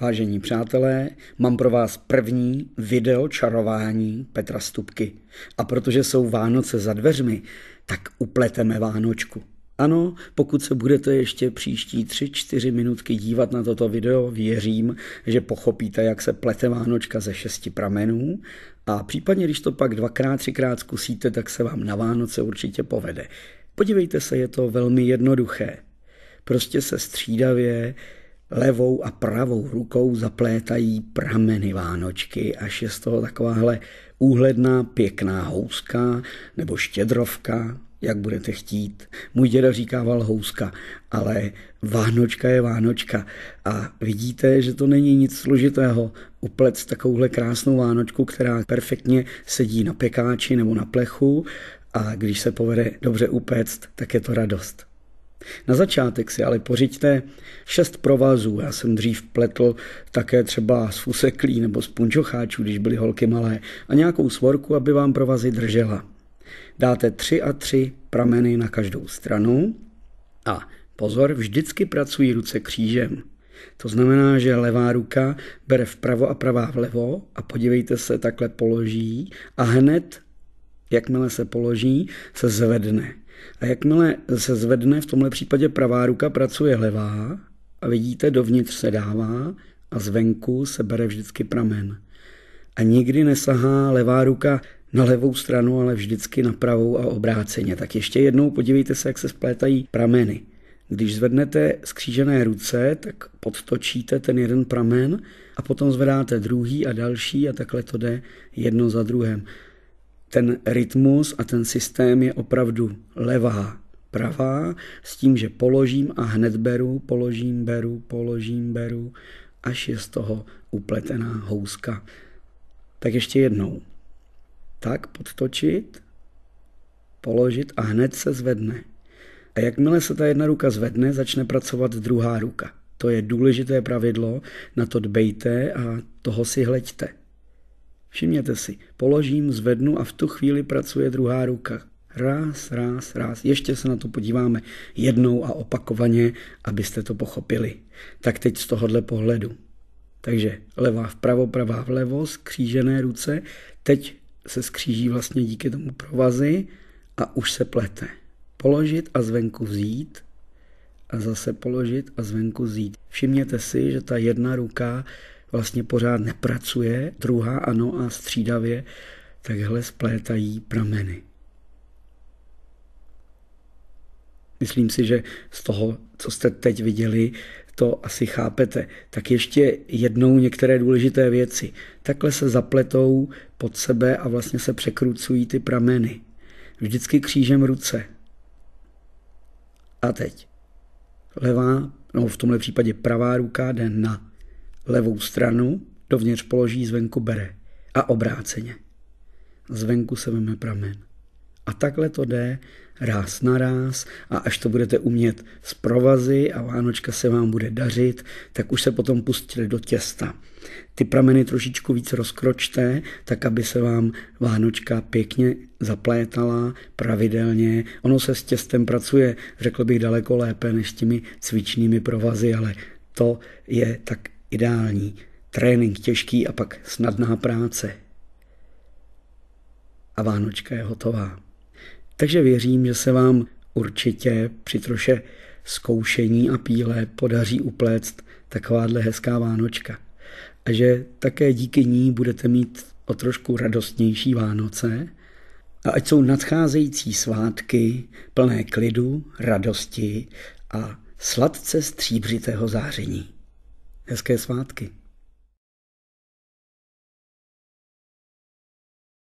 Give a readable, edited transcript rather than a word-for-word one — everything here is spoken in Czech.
Vážení přátelé, mám pro vás první video čarování Petra Stupky. A protože jsou Vánoce za dveřmi, tak upleteme Vánočku. Ano, pokud se budete ještě příští 3-4 minutky dívat na toto video, věřím, že pochopíte, jak se plete Vánočka ze 6 pramenů a případně, když to pak 2x, 3x zkusíte, tak se vám na Vánoce určitě povede. Podívejte se, je to velmi jednoduché. Prostě se střídavě levou a pravou rukou zaplétají prameny Vánočky, až je z toho takováhle úhledná pěkná houska nebo štědrovka, jak budete chtít. Můj děda říkával houska, ale Vánočka je Vánočka. A vidíte, že to není nic složitého upléct takovouhle krásnou Vánočku, která perfektně sedí na pekáči nebo na plechu a když se povede dobře upéct, tak je to radost. Na začátek si ale pořiďte 6 provazů. Já jsem dřív pletl také třeba z fuseklí nebo z punčocháčů, když byly holky malé, a nějakou svorku, aby vám provazy držela. Dáte 3 a 3 prameny na každou stranu a pozor, vždycky pracují ruce křížem. To znamená, že levá ruka bere vpravo a pravá vlevo a podívejte se, takhle položí a hned, jakmile se položí, se zvedne. A jakmile se zvedne, v tomhle případě pravá ruka pracuje levá a vidíte, dovnitř se dává a zvenku se bere vždycky pramen. A nikdy nesahá levá ruka na levou stranu, ale vždycky na pravou a obráceně. Tak ještě jednou podívejte se, jak se splétají prameny. Když zvednete skřížené ruce, tak podtočíte ten jeden pramen a potom zvedáte druhý a další a takhle to jde jedno za druhým. Ten rytmus a ten systém je opravdu levá, pravá, s tím, že položím a hned beru, položím, beru, položím, beru, až je z toho upletená houska. Tak ještě jednou. Tak podtočit, položit a hned se zvedne. A jakmile se ta jedna ruka zvedne, začne pracovat druhá ruka. To je důležité pravidlo, na to dbejte a toho si hleďte. Všimněte si, položím, zvednu a v tu chvíli pracuje druhá ruka. Ráz, ráz, ráz. Ještě se na to podíváme jednou a opakovaně, abyste to pochopili. Tak teď z tohohle pohledu. Takže levá vpravo, pravá vlevo, skřížené ruce. Teď se skříží vlastně díky tomu provazy a už se plete. Položit a zvenku vzít a zase položit a zvenku vzít. Všimněte si, že ta jedna ruka vlastně pořád nepracuje, druhá ano a střídavě takhle splétají prameny. Myslím si, že z toho, co jste teď viděli, to asi chápete. Tak ještě jednou některé důležité věci. Takhle se zapletou pod sebe a vlastně se překrucují ty prameny. Vždycky křížem ruce. A teď levá, no v tomhle případě pravá ruka jde na levou stranu, dovnitř položí, zvenku bere. A obráceně. Zvenku se veme pramen. A takhle to jde ráz na ráz a až to budete umět z provazy a Vánočka se vám bude dařit, tak už se potom pustili do těsta. Ty prameny trošičku víc rozkročte, tak aby se vám Vánočka pěkně zaplétala pravidelně. Ono se s těstem pracuje, řekl bych, daleko lépe než s těmi cvičnými provazy, ale to je tak ideální. Trénink těžký a pak snadná práce. A Vánočka je hotová. Takže věřím, že se vám určitě při troše zkoušení a píle podaří upléct takováhle hezká Vánočka. A že také díky ní budete mít o trošku radostnější Vánoce. A ať jsou nadcházející svátky plné klidu, radosti a sladce stříbřitého záření. Hezké svátky.